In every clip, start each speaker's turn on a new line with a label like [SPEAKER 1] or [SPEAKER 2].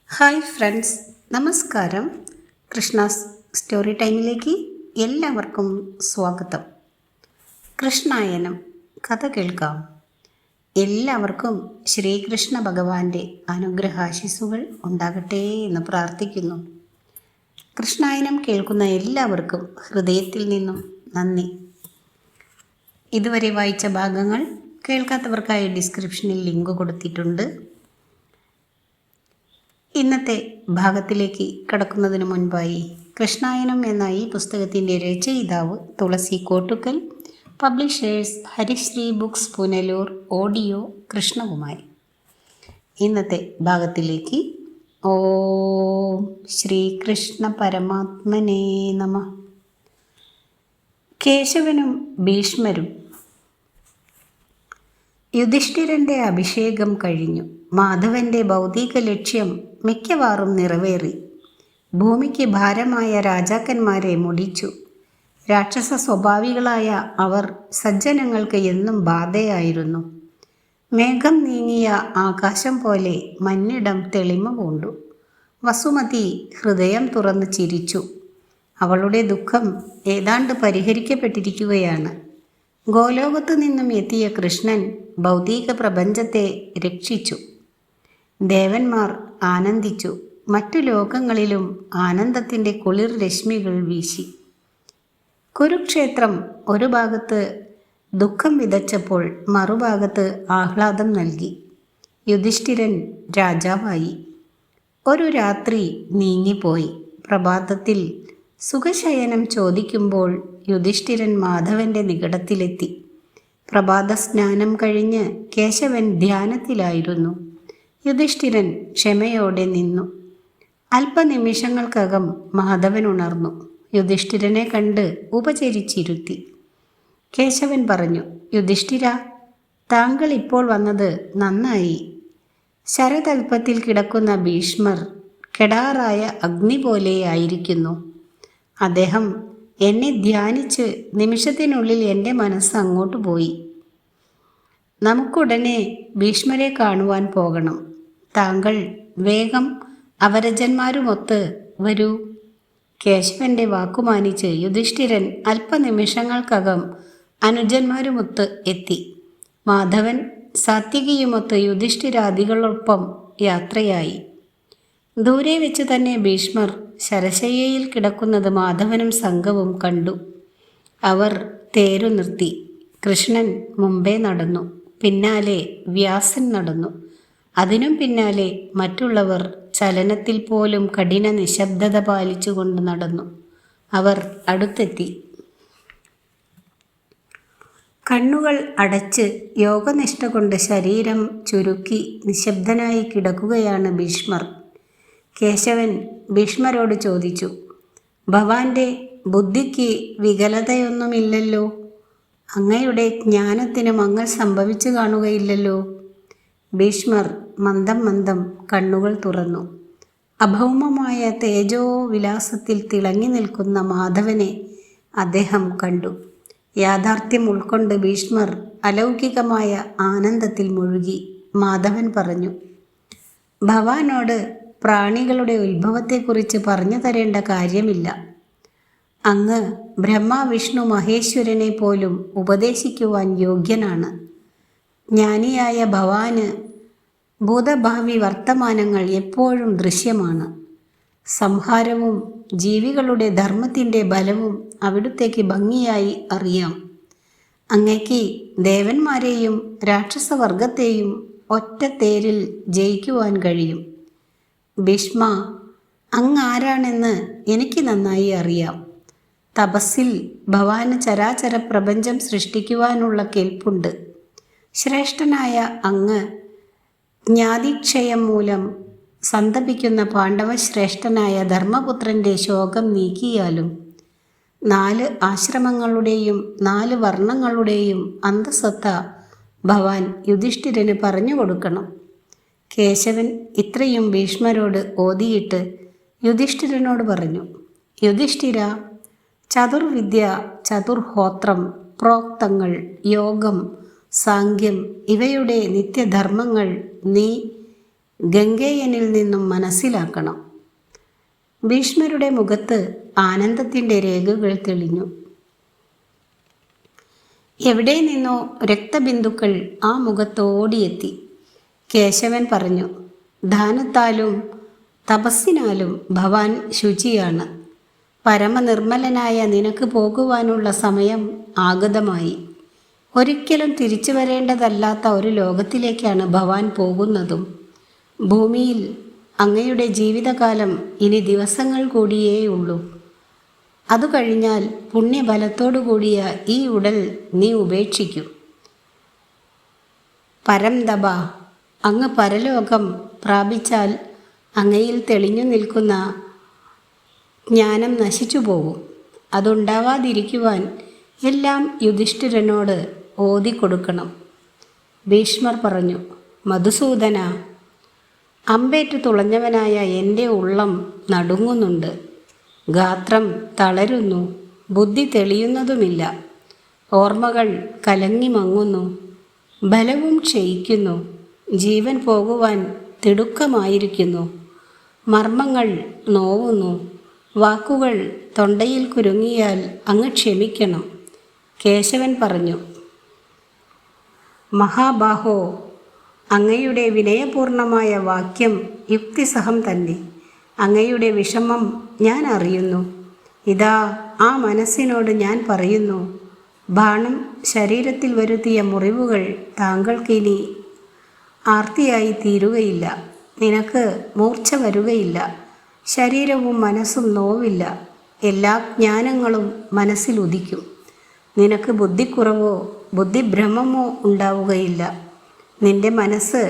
[SPEAKER 1] Hi friends, നമസ്കാരം. Krishna's story ടൈമിലേക്ക് എല്ലാവർക്കും സ്വാഗതം. കൃഷ്ണായനം കഥ കേൾക്കാം. എല്ലാവർക്കും ശ്രീകൃഷ്ണ ഭഗവാന്റെ അനുഗ്രഹാശിസുകൾ ഉണ്ടാകട്ടെ എന്ന് പ്രാർത്ഥിക്കുന്നു. കൃഷ്ണായനം കേൾക്കുന്ന എല്ലാവർക്കും ഹൃദയത്തിൽ നിന്നും നന്ദി. ഇതുവരെ വായിച്ച ഭാഗങ്ങൾ കേൾക്കാത്തവർക്കായി ഡിസ്ക്രിപ്ഷനിൽ ലിങ്ക് കൊടുത്തിട്ടുണ്ട്. ഇന്നത്തെ ഭാഗത്തിലേക്ക് കടക്കുന്നതിന് മുൻപായി കൃഷ്ണായനം എന്ന ഈ പുസ്തകത്തിൻ്റെ രചയിതാവ് തുളസി കോട്ടുക്കൽ, പബ്ലിഷേഴ്സ് ഹരിശ്രീ ബുക്സ് പുനലൂർ, ഓഡിയോ കൃഷ്ണകുമാരി. ഇന്നത്തെ ഭാഗത്തിലേക്ക്. ഓം ശ്രീകൃഷ്ണ പരമാത്മനേ നമഃ. കേശവനും ഭീഷ്മരും. യുധിഷ്ഠിരൻ്റെ അഭിഷേകം കഴിഞ്ഞു. മാധവൻ്റെ ഭൗതിക ലക്ഷ്യം മിക്കവാറും നിറവേറി. ഭൂമിക്ക് ഭാരമായ രാജാക്കന്മാരെ മുടിച്ചു. രാക്ഷസ സ്വഭാവികളായ അവർ സജ്ജനങ്ങൾക്ക് എന്നും ബാധയായിരുന്നു. മേഘം നീങ്ങിയ ആകാശം പോലെ മഞ്ഞിടം തെളിമ പൂണ്ടു. വസുമതി ഹൃദയം തുറന്ന് ചിരിച്ചു. അവളുടെ ദുഃഖം ഏതാണ്ട് പരിഹരിക്കപ്പെട്ടിരിക്കുകയാണ്. ഗോലോകത്തു നിന്നും എത്തിയ കൃഷ്ണൻ ഭൗതിക പ്രപഞ്ചത്തെ രക്ഷിച്ചു. ദേവന്മാർ ആനന്ദിച്ചു. മറ്റു ലോകങ്ങളിലും ആനന്ദത്തിൻ്റെ കുളിർ രശ്മികൾ വീശി. കുരുക്ഷേത്രം ഒരു ഭാഗത്ത് ദുഃഖം വിതച്ചപ്പോൾ മറുഭാഗത്ത് ആഹ്ലാദം നൽകി. യുധിഷ്ഠിരൻ രാജാവായി. ഒരു രാത്രി നീങ്ങിപ്പോയി. പ്രഭാതത്തിൽ സുഖശയനം ചോദിക്കുമ്പോൾ യുധിഷ്ഠിരൻ മാധവൻ്റെ നികടത്തിലെത്തി. പ്രഭാത സ്നാനം കഴിഞ്ഞ് കേശവൻ ധ്യാനത്തിലായിരുന്നു. യുധിഷ്ഠിരൻ ക്ഷമയോടെ നിന്നു. അല്പനിമിഷങ്ങൾക്കകം മാധവൻ ഉണർന്നു. യുധിഷ്ഠിരനെ കണ്ട് ഉപചരിച്ചിരുത്തി. കേശവൻ പറഞ്ഞു, യുധിഷ്ഠിര, താങ്കൾ ഇപ്പോൾ വന്നത് നന്നായി. ശരതൽപ്പത്തിൽ കിടക്കുന്ന ഭീഷ്മർ കെടാറായ അഗ്നി പോലെയായിരിക്കുന്നു. അദ്ദേഹം എന്നെ ധ്യാനിച്ച് നിമിഷത്തിനുള്ളിൽ എൻ്റെ മനസ്സ് അങ്ങോട്ട് പോയി. നമുക്കുടനെ ഭീഷ്മരെ കാണുവാൻ പോകണം. താങ്കൾ വേഗം അവരജന്മാരുമൊത്ത് വരൂ. കേശവൻ്റെ വാക്കുമാനിച്ച് യുധിഷ്ഠിരൻ അല്പനിമിഷങ്ങൾക്കകം അനുജന്മാരുമൊത്ത് എത്തി. മാധവൻ സാത്വികിയുമൊത്ത് യുധിഷ്ഠിരാദികളൊപ്പം യാത്രയായി. ദൂരെ വെച്ച് തന്നെ ഭീഷ്മർ ശരശയ്യയിൽ കിടക്കുന്നത് മാധവനും സംഘവും കണ്ടു. അവർ തേരു നിർത്തി. കൃഷ്ണൻ മുമ്പേ നടന്നു. പിന്നാലെ വ്യാസൻ നടന്നു. അതിനും പിന്നാലെ മറ്റുള്ളവർ ചലനത്തിൽ പോലും കഠിന നിശബ്ദത പാലിച്ചുകൊണ്ട് നടന്നു. അവർ അടുത്തെത്തി. കണ്ണുകൾ അടച്ച് യോഗനിഷ്ഠ കൊണ്ട് ശരീരം ചുരുക്കി നിശബ്ദനായി കിടക്കുകയാണ് ഭീഷ്മർ. കേശവൻ ഭീഷ്മരോട് ചോദിച്ചു, ഭവാന്റെ ബുദ്ധിക്ക് വികലതയൊന്നുമില്ലല്ലോ? അങ്ങയുടെ ജ്ഞാനത്തിന് മങ്ങൽ സംഭവിച്ചു കാണുകയില്ലല്ലോ? ഭീഷ്മർ മന്ദം മന്ദം കണ്ണുകൾ തുറന്നു. അഭൗമമായ തേജോ വിലാസത്തിൽ തിളങ്ങി നിൽക്കുന്ന മാധവനെ അദ്ദേഹം കണ്ടു. യാഥാർത്ഥ്യം ഉൾക്കൊണ്ട് ഭീഷ്മർ അലൗകികമായ ആനന്ദത്തിൽ മുഴുകി. മാധവൻ പറഞ്ഞു, ഭവാനോട് പ്രാണികളുടെ ഉത്ഭവത്തെക്കുറിച്ച് പറഞ്ഞു തരേണ്ട കാര്യമില്ല. അങ്ങ് ബ്രഹ്മ വിഷ്ണു മഹേശ്വരനെ പോലും ഉപദേശിക്കുവാൻ യോഗ്യനാണ്. ജ്ഞാനിയായ ഭവാന് ഭൂതഭാവി വർത്തമാനങ്ങൾ എപ്പോഴും ദൃശ്യമാണ്. സംഹാരവും ജീവികളുടെ ധർമ്മത്തിൻ്റെ ബലവും അവിടുത്തേക്ക് ഭംഗിയായി അറിയാം. അങ്ങയ്ക്ക് ദേവന്മാരെയും രാക്ഷസവർഗത്തെയും ഒറ്റ തേരിൽ ജയിക്കുവാൻ കഴിയും. ഭീഷ്മ, അങ്ങ് ആരാണെന്ന് എനിക്ക് നന്നായി അറിയാം. തപസ്സിൽ ഭവാന് ചരാചര പ്രപഞ്ചം സൃഷ്ടിക്കുവാനുള്ള കെൽപ്പുണ്ട്. ശ്രേഷ്ഠനായ അങ്ങ് ജ്ഞാതിക്ഷയം മൂലം സന്തപിക്കുന്ന പാണ്ഡവശ്രേഷ്ഠനായ ധർമ്മപുത്രൻ്റെ ശോകം നീക്കിയാലും 4 ആശ്രമങ്ങളുടെയും 4 വർണ്ണങ്ങളുടെയും അന്തസ്സത്ത ഭവാൻ യുധിഷ്ഠിരന് പറഞ്ഞു കൊടുക്കണം. കേശവൻ ഇത്രയും ഭീഷ്മരോട് ഓതിയിട്ട് യുധിഷ്ഠിരനോട് പറഞ്ഞു, യുധിഷ്ഠിര, ചതുർവിദ്യ, ചതുർഹോത്രം, പ്രോക്തങ്ങൾ, യോഗം, സാങ്ക്യം ഇവയുടെ നിത്യധർമ്മങ്ങൾ നീ ഗംഗേയനിൽ നിന്നും മനസ്സിലാക്കണം. ഭീഷ്മരുടെ മുഖത്ത് ആനന്ദത്തിൻ്റെ രേഖകൾ തെളിഞ്ഞു. എവിടെ നിന്നോ രക്തബിന്ദുക്കൾ ആ മുഖത്തോടിയെത്തി. കേശവൻ പറഞ്ഞു, ദാനത്താലും തപസ്സിനാലും ഭവാൻ ശുചിയാണ്. പരമനിർമ്മലനായ നിനക്ക് പോകുവാനുള്ള സമയം ആഗതമായി. ഒരിക്കലും തിരിച്ചു വരേണ്ടതല്ലാത്ത ഒരു ലോകത്തിലേക്കാണ് ഭവാൻ പോകുന്നതും. ഭൂമിയിൽ അങ്ങയുടെ ജീവിതകാലം ഇനി ദിവസങ്ങൾ കൂടിയേയുള്ളൂ. അതു കഴിഞ്ഞാൽ പുണ്യബലത്തോടു കൂടിയ ഈ ഉടൽ നീ ഉപേക്ഷിക്കും. പരംതപ, അങ്ങ് പരലോകം പ്രാപിച്ചാൽ അങ്ങയിൽ തെളിഞ്ഞു നിൽക്കുന്ന ജ്ഞാനം നശിച്ചു പോകും. അതുണ്ടാവാതിരിക്കുവാൻ എല്ലാം യുധിഷ്ഠിരനോട് ഓതിക്കൊടുക്കണം. ഭീഷ്മർ പറഞ്ഞു, മധുസൂദന, അമ്പേറ്റു തുളഞ്ഞവനായ എൻ്റെ ഉള്ളം നടുങ്ങുന്നുണ്ട്. ഗാത്രം തളരുന്നു. ബുദ്ധി തെളിയുന്നതുമില്ല. ഓർമ്മകൾ കലങ്ങി മങ്ങുന്നു. ബലവും ക്ഷയിക്കുന്നു. ജീവൻ പോകുവാൻ തിടുക്കമായിരിക്കുന്നു. മർമ്മങ്ങൾ നോവുന്നു. വാക്കുകൾ തൊണ്ടയിൽ കുരുങ്ങിയാൽ അങ്ങ് ക്ഷമിക്കണം. കേശവൻ പറഞ്ഞു, മഹാബാഹോ, അങ്ങയുടെ വിനയപൂർണമായ വാക്യം യുക്തിസഹം തന്നെ. അങ്ങയുടെ വിഷമം ഞാൻ അറിയുന്നു. ഇതാ ആ മനസ്സിനോട് ഞാൻ പറയുന്നു, ബാണം ശരീരത്തിൽ വരുത്തിയ മുറിവുകൾ താങ്കൾക്കിനി ആർത്തിയായി തീരുകയില്ല. നിനക്ക് മൂർച്ച വരുകയില്ല. ശരീരവും മനസ്സും നോവില്ല. എല്ലാ ജ്ഞാനങ്ങളും മനസ്സിൽ ഉദിക്കും. നിനക്ക് ബുദ്ധിക്കുറവോ ബുദ്ധിഭ്രമമോ ഉണ്ടാവുകയില്ല. നിന്റെ മനസ്സ്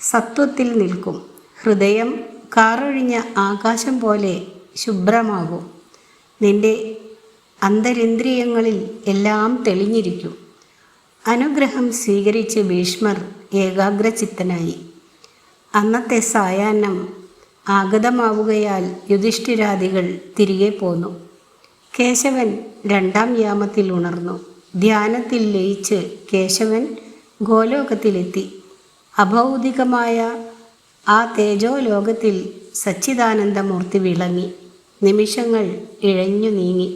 [SPEAKER 1] സത്വത്തിൽ നിൽക്കും. ഹൃദയം കാറൊഴിഞ്ഞ ആകാശം പോലെ ശുഭ്രമാകും. നിന്റെ അന്തരിന്ദ്രിയങ്ങളിൽ എല്ലാം തെളിഞ്ഞിരിക്കും. അനുഗ്രഹം സ്വീകരിച്ച് ഭീഷ്മർ ഏകാഗ്രചിത്തനായി. അന്നത്തെ സായാഹ്നം ആഗതമാവുകയാൽ യുധിഷ്ഠിരാദികൾ തിരികെ പോന്നു. കേശവൻ 2-ാം യാമത്തിൽ ഉണർന്നു. ധ്യാനത്തിൽ ലയിച്ച് കേശവൻ ഗോലോകത്തിലെത്തി. അഭൗതികമായ ആ തേജോലോകത്തിൽ സച്ചിദാനന്ദമൂർത്തി വിളങ്ങി. നിമിഷങ്ങൾ ഇഴഞ്ഞു നീങ്ങി.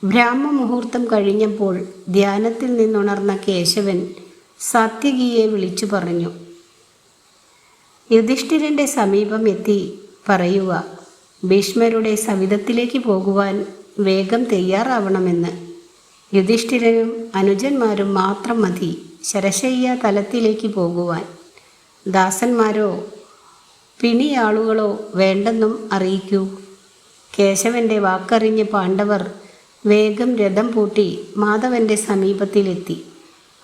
[SPEAKER 1] ബ്രാഹ്മമുഹൂർത്തം കഴിഞ്ഞപ്പോൾ ധ്യാനത്തിൽ നിന്നുണർന്ന കേശവൻ സാത്യകിയെ വിളിച്ചു പറഞ്ഞു, യുധിഷ്ഠിരൻ്റെ സമീപം എത്തി പറയുക, ഭീഷ്മരുടെ സവിധത്തിലേക്ക് പോകുവാൻ വേഗം തയ്യാറാവണമെന്ന്. യുധിഷ്ഠിരനും അനുജന്മാരും മാത്രം മതി ശരശയ്യ തലത്തിലേക്ക് പോകുവാൻ. ദാസന്മാരോ പിണിയാളുകളോ വേണ്ടെന്നും അറിയിക്കൂ. കേശവൻ്റെ വാക്കറിഞ്ഞ് പാണ്ഡവർ വേഗം രഥം പൂട്ടി മാധവൻ്റെ സമീപത്തിലെത്തി.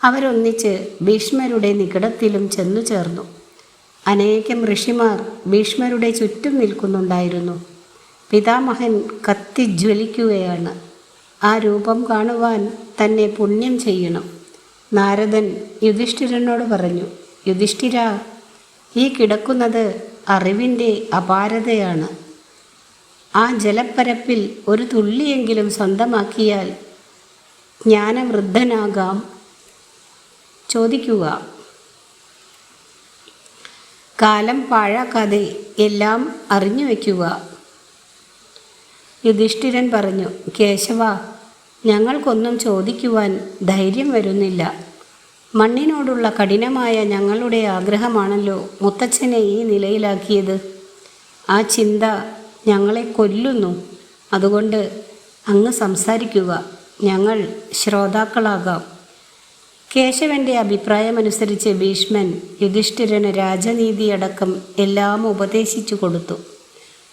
[SPEAKER 1] അവരൊന്നിച്ച് ഭീഷ്മരുടെ നികടത്തിലും ചെന്നു ചേർന്നു. അനേകം ഋഷിമാർ ഭീഷ്മരുടെ ചുറ്റും നിൽക്കുന്നുണ്ടായിരുന്നു. പിതാമഹൻ കത്തിജ്വലിക്കുകയാണ്. ആ രൂപം കാണുവാൻ തന്നെ പുണ്യം ചെയ്യണം. നാരദൻ യുധിഷ്ഠിരനോട് പറഞ്ഞു, യുധിഷ്ഠിര, ഈ കിടക്കുന്നത് അറിവിൻ്റെ അപാരതയാണ്. ആ ജലപ്പരപ്പിൽ ഒരു തുള്ളിയെങ്കിലും സ്വന്തമാക്കിയാൽ ജ്ഞാനവൃദ്ധനാകാം. ചോദിക്കുക. കാലം പാഴാക്കാതെ എല്ലാം അറിഞ്ഞു വയ്ക്കുക. യുധിഷ്ഠിരൻ പറഞ്ഞു, കേശവ, ഞങ്ങൾക്കൊന്നും ചോദിക്കുവാൻ ധൈര്യം വരുന്നില്ല. മണ്ണിനോടുള്ള കഠിനമായ ഞങ്ങളുടെ ആഗ്രഹമാണല്ലോ മുത്തച്ഛനെ ഈ നിലയിലാക്കിയത്. ആ ചിന്ത ഞങ്ങളെ കൊല്ലുന്നു. അതുകൊണ്ട് അങ്ങ് സംസാരിക്കുക, ഞങ്ങൾ ശ്രോതാക്കളാകാം. കേശവൻ്റെ അഭിപ്രായമനുസരിച്ച് ഭീഷ്മൻ യുധിഷ്ഠിരന് രാജനീതിയടക്കം എല്ലാം ഉപദേശിച്ചു കൊടുത്തു.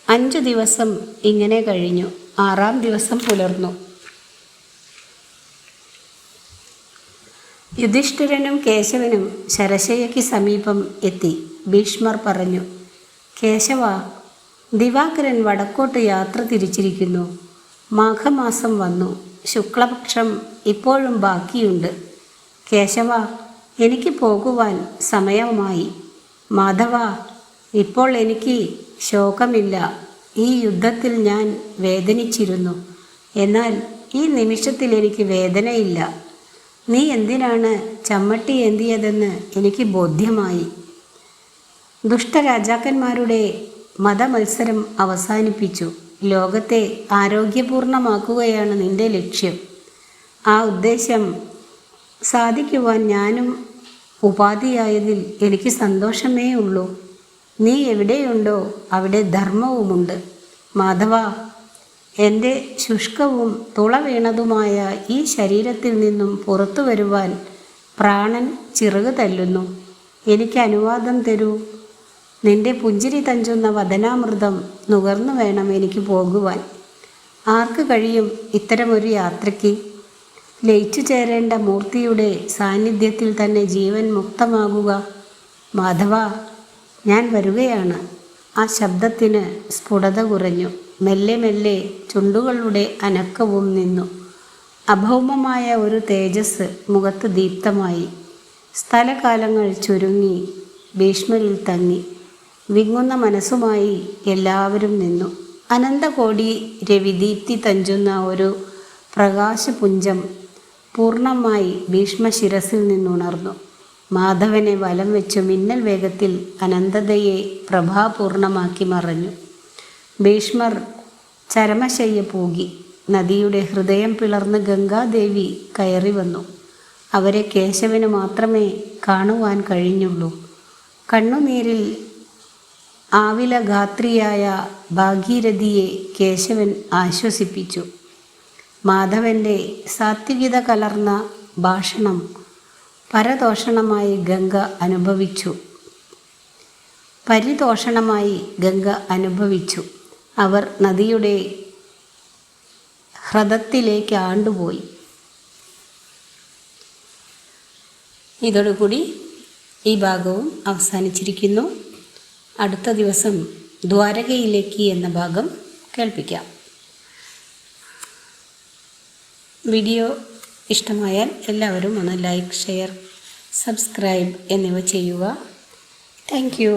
[SPEAKER 1] 5 ദിവസം ഇങ്ങനെ കഴിഞ്ഞു. 6-ാം ദിവസം പുലർന്നു. യുധിഷ്ഠിരനും കേശവനും ശരശയ്യയ്ക്ക് സമീപം എത്തി. ഭീഷ്മർ പറഞ്ഞു, കേശവ, ദിവാകരൻ വടക്കോട്ട് യാത്ര തിരിച്ചിരിക്കുന്നു. മാഘമാസം വന്നു. ശുക്ലപക്ഷം ഇപ്പോഴും ബാക്കിയുണ്ട്. കേശവ, എനിക്ക് പോകുവാൻ സമയമായി. മാധവ, ഇപ്പോൾ എനിക്ക് ശോകമില്ല. ഈ യുദ്ധത്തിൽ ഞാൻ വേദനിച്ചിരുന്നു. എന്നാൽ ഈ നിമിഷത്തിൽ എനിക്ക് വേദനയില്ല. നീ എന്തിനാണ് ചമ്മട്ടി ഏന്തിയതെന്ന് എനിക്ക് ബോധ്യമായി. ദുഷ്ടരാജാക്കന്മാരുടെ മതമത്സരം അവസാനിപ്പിച്ചു ലോകത്തെ ആരോഗ്യപൂർണമാക്കുകയാണ് നിന്റെ ലക്ഷ്യം. ആ ഉദ്ദേശം സാധിക്കുവാൻ ഞാനും ഉപാധിയായതിൽ എനിക്ക് സന്തോഷമേ ഉള്ളൂ. നീ എവിടെയുണ്ടോ അവിടെ ധർമ്മവുമുണ്ട്. മാധവ, എൻ്റെ ശുഷ്കവും തുള വീണതുമായ ഈ ശരീരത്തിൽ നിന്നും പുറത്തു വരുവാൻ പ്രാണൻ ചിറക് തല്ലുന്നു. എനിക്ക് അനുവാദം തരൂ. നിന്റെ പുഞ്ചിരി തഞ്ചുന്ന വദനാമൃതം നുകർന്നു വേണം എനിക്ക് പോകുവാൻ. ആർക്ക് കഴിയും ഇത്തരമൊരു യാത്രയ്ക്ക്? ലയിച്ചു ചേരേണ്ട മൂർത്തിയുടെ സാന്നിധ്യത്തിൽ തന്നെ ജീവൻ മുക്തമാകുക. മാധവ, ഞാൻ വരുകയാണ്. ആ ശബ്ദത്തിന് സ്ഫുടത കുറഞ്ഞു. മെല്ലെ മെല്ലെ ചുണ്ടുകളുടെ അനക്കവും നിന്നു. അഭൗമമായ ഒരു തേജസ് മുഖത്ത് ദീപ്തമായി. സ്ഥലകാലങ്ങൾ ചുരുങ്ങി ഭീഷ്മരിൽ തങ്ങി. വിങ്ങുന്ന മനസ്സുമായി എല്ലാവരും നിന്നു. അനന്തകോടി രവിദീപ്തി തഞ്ചുന്ന ഒരു പ്രകാശപുഞ്ചം പൂർണ്ണമായി ഭീഷ്മ ശിരസിൽ നിന്നുണർന്നു. മാധവനെ വലം വെച്ചു മിന്നൽ വേഗത്തിൽ അനന്തതയെ പ്രഭാപൂർണമാക്കി മറഞ്ഞു. ഭീഷ്മർ ചരമശയ്യ പൂകി. നദിയുടെ ഹൃദയം പിളർന്ന് ഗംഗാദേവി കയറി വന്നു. അവരെ കേശവന് മാത്രമേ കാണുവാൻ കഴിഞ്ഞുള്ളൂ. കണ്ണുനീരിൽ ആവിലഗാത്രിയായ ഭാഗീരഥിയെ കേശവൻ ആശ്വസിപ്പിച്ചു. മാധവൻ്റെ സാത്വികത കലർന്ന ഭാഷണം പരിതോഷണമായി ഗംഗ അനുഭവിച്ചു. അവർ നദിയുടെ ഹ്രദത്തിലേക്ക് ആണ്ടുപോയി. ഇതോടുകൂടി ഈ ഭാഗവും അവസാനിച്ചിരിക്കുന്നു. അടുത്ത ദിവസം ദ്വാരകയിലേക്ക് എന്ന ഭാഗം കേൾപ്പിക്കാം. വീഡിയോ ഇഷ്ടമായാൽ എല്ലാവരും ഒന്ന് ലൈക്ക്, ഷെയർ, സബ്സ്ക്രൈബ് എന്നിവ ചെയ്യുക. Thank you.